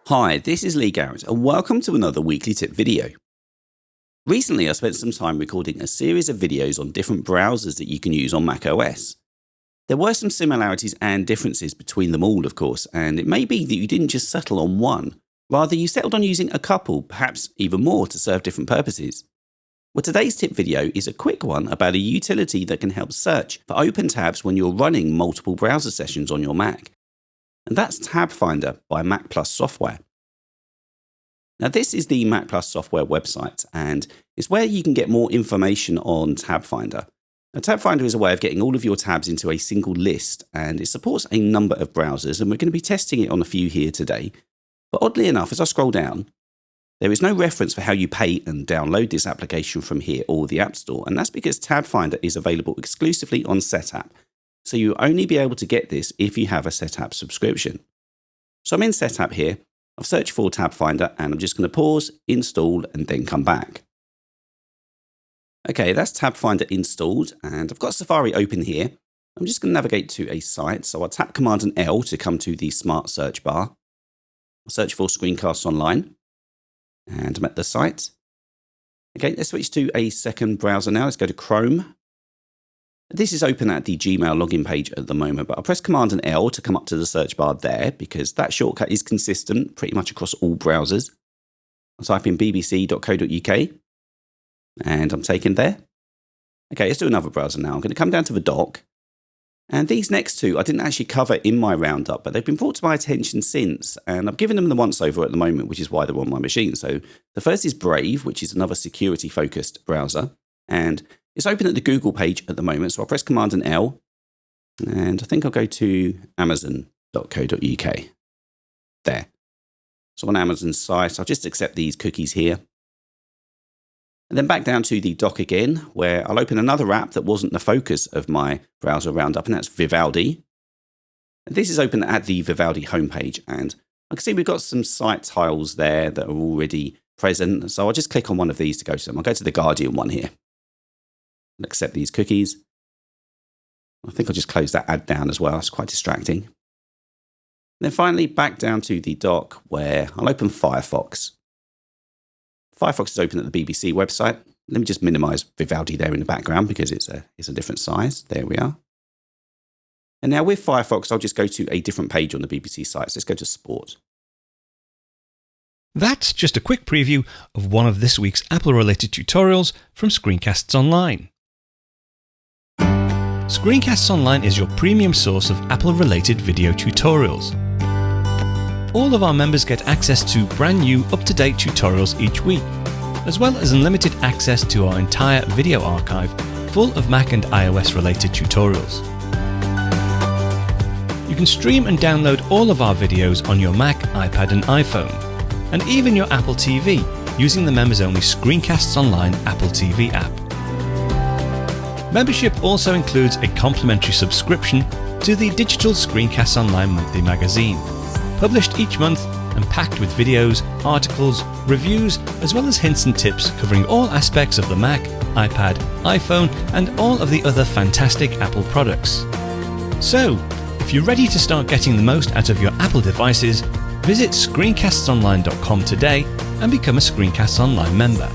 Hi, this is Lee Garrett and welcome to another weekly tip video. Recently I spent some time recording a series of videos on different browsers that you can use on macOS. There were some similarities and differences between them all, of course, and it may be that you didn't just settle on one. Rather, you settled on using a couple, perhaps even more, to serve different purposes. Well, today's tip video is a quick one about a utility that can help search for open tabs when you're running multiple browser sessions on your Mac. And that's Tab Finder by MacPlus software. Now, this is the MacPlus software website, and it's where you can get more information on Tab Finder. Now, Tab Finder is a way of getting all of your tabs into a single list, and it supports a number of browsers, and we're going to be testing it on a few here today. But oddly enough, as I scroll down, there is no reference for how you pay and download this application from here or the App Store, and that's because Tab Finder is available exclusively on Setapp. So you'll only be able to get this if you have a Setapp subscription. So I'm in Setapp here. I've searched for Tab Finder and I'm just going to pause, install, and then come back. Okay, that's Tab Finder installed and I've got Safari open here. I'm just going to navigate to a site. So I'll tap Command and L to come to the Smart Search bar. I'll search for Screencasts Online and I'm at the site. Okay, let's switch to a second browser now. Let's go to Chrome. This is open at the Gmail login page at the moment, but I'll press Command and L to come up to the search bar there because that shortcut is consistent pretty much across all browsers. I'll type in bbc.co.uk and I'm taken there. Okay, let's do another browser now. I'm going to come down to the dock. And these next two I didn't actually cover in my roundup, but they've been brought to my attention since, and I've given them the once over at the moment, which is why they're on my machine. So the first is Brave, which is another security-focused browser, and it's open at the Google page at the moment, so I'll press Command and L, and I think I'll go to amazon.co.uk. There. So on Amazon's site, I'll just accept these cookies here. And then back down to the dock again, where I'll open another app that wasn't the focus of my browser roundup, and that's Vivaldi. And this is open at the Vivaldi homepage, and I can see we've got some site tiles there that are already present, so I'll just click on one of these to go to them. I'll go to the Guardian one here. And accept these cookies. I think I'll just close that ad down as well. It's quite distracting. And then finally back down to the dock where I'll open Firefox. Firefox is open at the BBC website. Let me just minimize Vivaldi there in the background because it's a different size. There we are. And now with Firefox, I'll just go to a different page on the BBC site. So let's go to Sport. That's just a quick preview of one of this week's Apple-related tutorials from Screencasts Online. Screencasts Online is your premium source of Apple-related video tutorials. All of our members get access to brand new, up-to-date tutorials each week, as well as unlimited access to our entire video archive full of Mac and iOS-related tutorials. You can stream and download all of our videos on your Mac, iPad and iPhone, and even your Apple TV using the members-only Screencasts Online Apple TV app. Membership also includes a complimentary subscription to the digital Screencasts Online monthly magazine, published each month and packed with videos, articles, reviews, as well as hints and tips covering all aspects of the Mac, iPad, iPhone, and all of the other fantastic Apple products. So, if you're ready to start getting the most out of your Apple devices, visit screencastsonline.com today and become a Screencasts Online member.